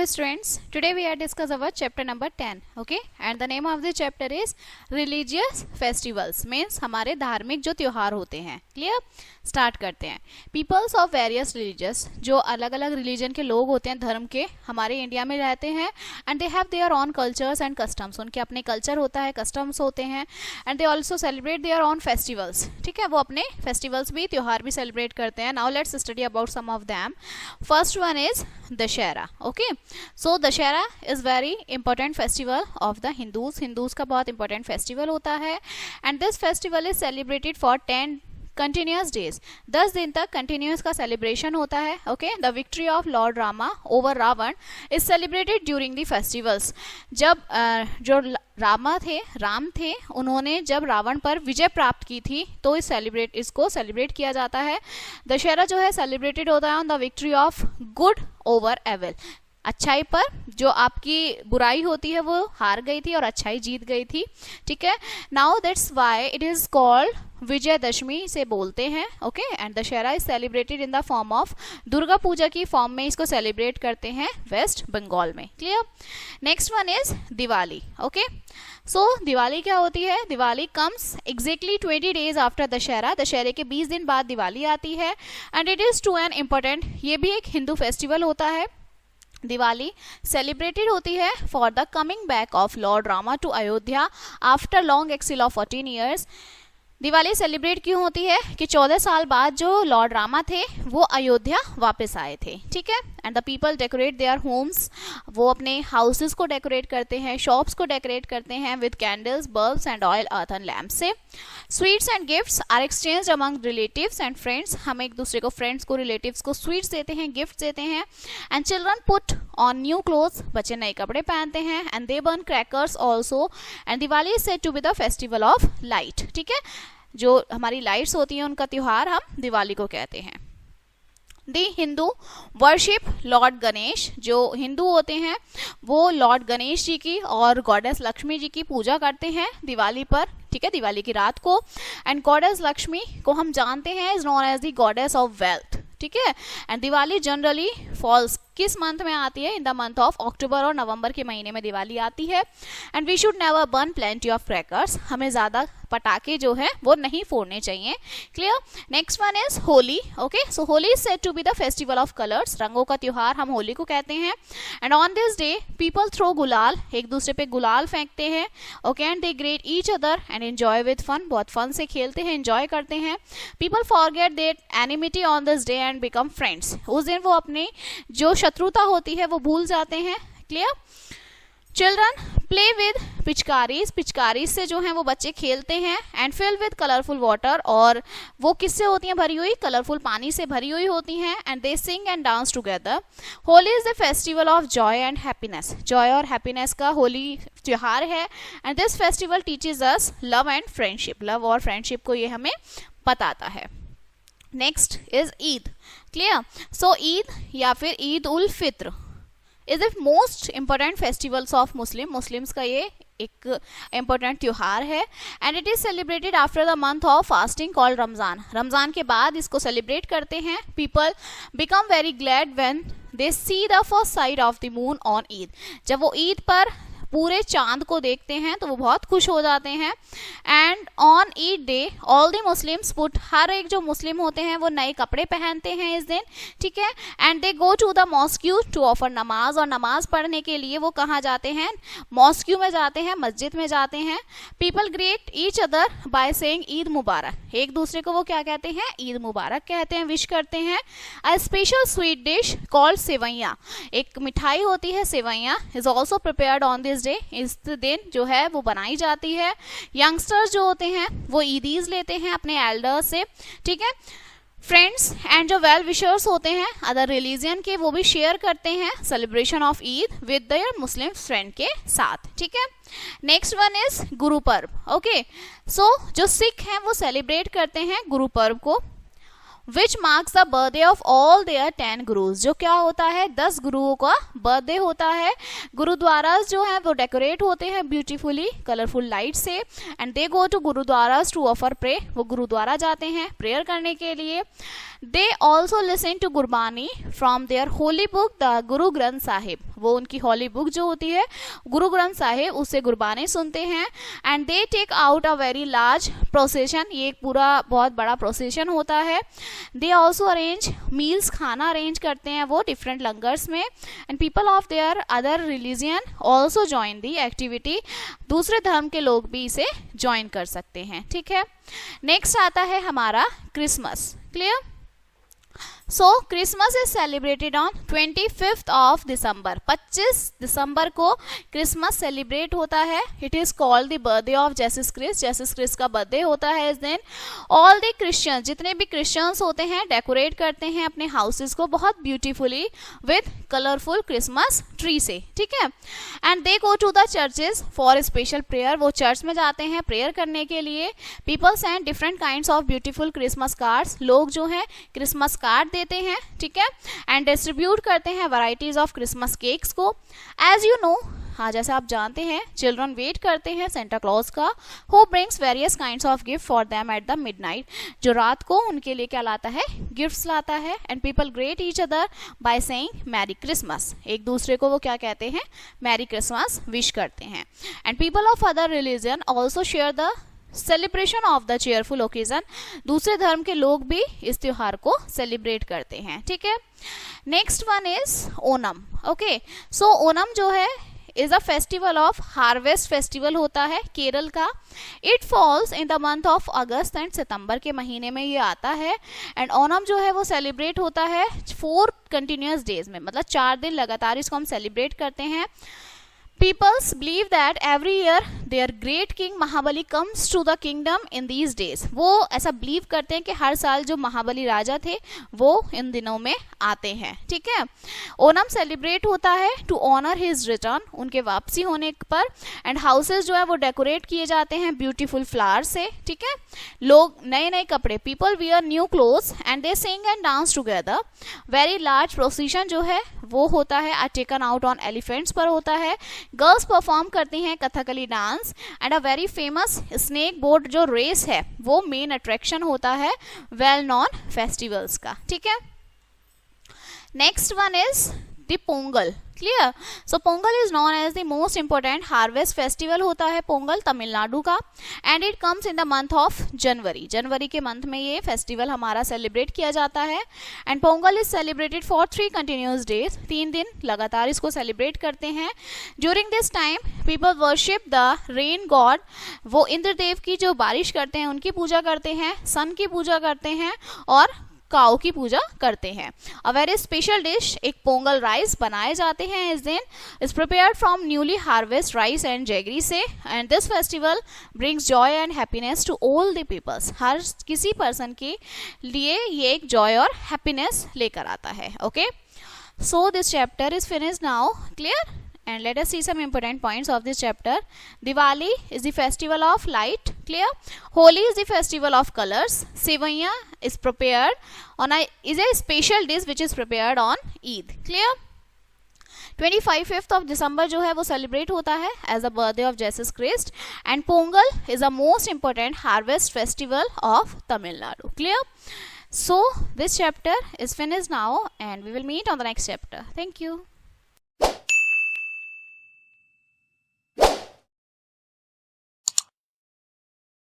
students, today we are discuss our chapter number 10, okay, and the name of the chapter is religious festivals, means हमारे धार्मिक जो त्योहार होते हैं. Clear, start करते हैं. पीपल्स ऑफ वेरियस रिलीजियस, जो अलग अलग रिलीजन के लोग होते हैं, धर्म के, हमारे इंडिया में रहते हैं, and they have their on cultures and customs, उनके अपने कल्चर होता है, कस्टम्स होते हैं, and they also celebrate their on festivals. ठीक है, वो अपने फेस्टिवल्स भी, त्योहार भी सेलिब्रेट करते हैं. Now let's study about some of them. First one is Dussehra. Okay, so Dussehra is very important festival of the Hindus का बहुत इंपॉर्टेंट फेस्टिवल होता है. And this festival is celebrated for 10 continuous days. 10 दिन तक कंटिन्यूस का सेलिब्रेशन होता है. Okay, the victory of lord Rama over Ravan is celebrated during the festivals. जब जो राम थे, उन्होंने जब रावण पर विजय प्राप्त की थी, तो इसको सेलिब्रेट किया जाता है. दशहरा जो है सेलिब्रेटेड होता है on the victory of good over evil. अच्छाई पर जो आपकी बुराई होती है वो हार गई थी और अच्छाई जीत गई थी. ठीक है, now that's why it is called Vijayadashami से बोलते हैं. Okay, and Dussehra is celebrated in the form of Durga Puja की फॉर्म में इसको सेलिब्रेट करते हैं वेस्ट बंगाल में. Clear. Next one is Diwali. Okay, so Diwali क्या होती है? Diwali comes exactly 20 days after Dussehra. दशहरे के 20 दिन बाद दिवाली आती है. And it is too an important, ये भी एक हिंदू फेस्टिवल होता है. दिवाली सेलिब्रेटेड होती है for the coming back of lord Rama to Ayodhya after long exile of 14 years. Diwali celebrate क्यों होती है? कि 14 साल बाद जो लॉर्ड रामा थे वो अयोध्या वापस आए थे. ठीक है, and the people decorate their homes, वो अपने हाउसेस को डेकोरेट करते हैं, शॉप्स को डेकोरेट करते हैं with candles, bulbs and oil earthen lamp से. Sweets and gifts are exchanged among relatives and friends. हम एक दूसरे को, फ्रेंड्स को, रिलेटिव्स को स्वीट्स देते हैं, गिफ्ट देते हैं. And children put on new clothes, बच्चे नए कपड़े पहनते हैं. And they burn crackers also. And Diwali is said to be the festival of light. ठीक है, जो हमारी लाइट्स होती हैं उनका त्योहार हम दिवाली को कहते हैं. दी हिंदू वर्शिप लॉर्ड गणेश. जो हिंदू होते हैं वो लॉर्ड गणेश जी की और गॉडेस लक्ष्मी जी की पूजा करते हैं दिवाली पर. ठीक है, दिवाली की रात को. एंड गॉडेस लक्ष्मी को हम जानते हैं is known as the goddess of wealth. ठीक है, एंड दिवाली जनरली फॉल्स किस मंथ में आती है? In the month of October और नवंबर के महीने में दिवाली आती है. And we should never burn plenty of crackers. हमें ज्यादा पटाखे जो है वो नहीं फोड़ने चाहिए. Clear. Next one is Holi. Okay, so Holi is said to be the festival of colours. रंगों का त्योहार हम होली को कहते हैं. And on this day people throw gulal, एक दूसरे पे गुलाल फेंकते हैं. Okay, and they greet each other and enjoy with fun. बहुत फन से खेलते हैं, एंजॉय करते हैं. People forget that enmity on this day and become friends. उस दिन वो अपनी जो शत्रुता होती है वो भूल जाते हैं. Clear. Children play with pichkaris. Pichkaris से जो है वो बच्चे खेलते हैं. And fill with colourful water, और वो किससे होती हैं भरी हुई? कलरफुल पानी से भरी हुई होती हैं. And they sing and dance together. Holi is the festival of joy and happiness. Joy और हैप्पीनेस का होली त्योहार है. And this festival teaches us love and friendship. Love और फ्रेंडशिप को ये हमें बताता है. Next is Eid. Clear. So Eid या फिर Eid ul Fitr is the most important festivals of Muslims का ये एक इंपॉर्टेंट त्योहार है. And it is celebrated after the month of fasting called Ramzan. Ramzan के बाद इसको सेलिब्रेट करते हैं. People become very glad when they see the first side of the moon on Eid. जब वो ईद पर पूरे चांद को देखते हैं तो वो बहुत खुश हो जाते हैं. And on Eid day all the Muslims put, हर एक जो मुस्लिम होते हैं वो नए कपड़े पहनते हैं इस दिन. ठीक है, and they go to the mosque to offer namaz. और नमाज पढ़ने के लिए वो कहाँ जाते हैं? मॉस्क्यू में जाते हैं, मस्जिद में जाते हैं. People greet each other by saying Eid Mubarak. एक दूसरे को वो क्या कहते हैं? ईद मुबारक कहते हैं, विश करते हैं. A special sweet dish called sewaiya, एक मिठाई होती है sewaiya, is also prepared on this day. इस दिन जो है वो बनाई जाती है. यंगस्टर्स जो होते हैं वो ईदीज लेते हैं अपने एल्डर्स से. ठीक है, फ्रेंड्स एंड जो वेल विशर्स होते हैं अदर रिलीजन के, वो भी शेयर करते हैं celebration of Eid with their Muslim friend के साथ. ठीक है. Next one is Guru Parv. Okay, सो जो सिख हैं वो सेलिब्रेट करते हैं गुरु पर्व को. Which marks the birthday of all their 10 gurus. जो क्या होता है? 10 गुरुओं का बर्थडे होता है. गुरुद्वारास जो है वो डेकोरेट होते हैं ब्यूटीफुली कलरफुल लाइट से. And they go to gurdwaras to offer pray. वो गुरुद्वारा जाते हैं प्रेयर करने के लिए. They also listen to Gurbani from their holy book the Guru Granth Sahib. वो उनकी हॉली बुक जो होती है गुरु ग्रंथ साहिब उससे गुरबानी सुनते हैं। And they take out a very large procession, ये एक पूरा बहुत बड़ा प्रोसेशन होता है। दे ऑल्सो अरेंज मील्स, खाना अरेंज करते हैं वो डिफरेंट लंगर्स में। And people of their other religion also join the activity, दूसरे धर्म के लोग भी इसे ज्वाइन कर सकते हैं, ठीक है। नेक्स्ट आता है हमारा Christmas. Clear? So Christmas is celebrated on 25th of December, 25 दिसंबर को क्रिसमस सेलिब्रेट होता है। It is called the birthday of Jesus Christ, Jesus Christ का बर्थडे होता है इस दिन। ऑल द क्रिश्चियंस, जितने भी क्रिश्चियंस होते हैं डेकोरेट करते हैं अपने हाउसेस को बहुत beautifully with colourful Christmas tree से, ठीक है। And they go to the churches for special prayer, वो चर्च में जाते हैं प्रेयर करने के लिए। People send different kinds of beautiful Christmas cards, लोग जो हैं क्रिसमस कार्ड देते हैं, ठीक है। एंड डिस्ट्रीब्यूट करते हैं वैरायटीज ऑफ क्रिसमस केक्स को। एज यू नो, हाँ जैसे आप जानते हैं, चिल्ड्रन वेट करते हैं सेंटा क्लॉज का, who brings various kinds of gift for them at the midnight, जो रात को उनके लिए क्या लाता है, गिफ्ट्स लाता है। And people greet each other by saying merry Christmas, एक दूसरे को वो क्या कहते हैं, मैरी क्रिसमस विश करते हैं। And people of other religion also share the celebration of the cheerful occasion, दूसरे धर्म के लोग भी इस त्योहार को सेलिब्रेट करते हैं, ठीक है। Next one is Onam. Okay, so Onam जो है is a festival of harvest festival होता है केरल का। It falls in the month of August and सितंबर के महीने में ये आता है। एंड ओनम जो है वो सेलिब्रेट होता है 4 कंटिन्यूअस डेज में, मतलब 4 दिन लगातार इसको हम सेलिब्रेट करते हैं। Peoples believe that every year their great king Mahabali comes to the kingdom in these days, वो ऐसा बिलीव करते हैं कि हर साल जो महाबली राजा थे वो इन दिनों में आते हैं, ठीक है। ओनम सेलिब्रेट होता है टू ऑनर हिज रिटर्न, उनके वापसी होने पर। एंड हाउसेस जो है वो डेकोरेट किए जाते हैं ब्यूटीफुल फ्लावर से, ठीक है। लोग नए नए कपड़े, people wear new clothes and they sing and dance together. Very large procession जो है वो होता है, are taken out on elephants पर होता है। गर्ल्स परफॉर्म करती हैं Kathakali dance. And a very famous snake boat जो रेस है वो मेन अट्रैक्शन होता है वेल नॉन फेस्टिवल्स का, ठीक है। Next one is the Pongal. Clear? So Pongal is known as the most important harvest festival होता है पोंगल तमिलनाडु का। And it comes in the month of January, जनवरी के मंथ में ये फेस्टिवल हमारा सेलिब्रेट किया जाता है। And Pongal is celebrated for 3 continuous days, 3 दिन लगातार इसको सेलिब्रेट करते हैं। During this time people worship the rain God, वो इंद्रदेव की जो बारिश करते हैं उनकी पूजा करते हैं, सन की पूजा करते हैं और काऊ की पूजा करते हैं। अ वेरी स्पेशल डिश, एक पोंगल राइस बनाए जाते हैं इस दिन, is prepared from newly harvest rice and jaggery से। And this festival brings joy and happiness to all the peoples, हर किसी पर्सन के लिए ये एक जॉय और हैप्पीनेस लेकर आता है। Okay, so this chapter is finished now. Clear? And let us see some important points of this chapter. Diwali is the festival of light. Clear? Holi is the festival of colors. Sevaiya is prepared on is a special dish which is prepared on Eid. Clear? 25th of December जो है वो celebrate होता है as a birthday of Jesus Christ. And Pongal is a most important harvest festival of Tamil Nadu. Clear? So this chapter is finished now and we will meet on the next chapter. Thank you.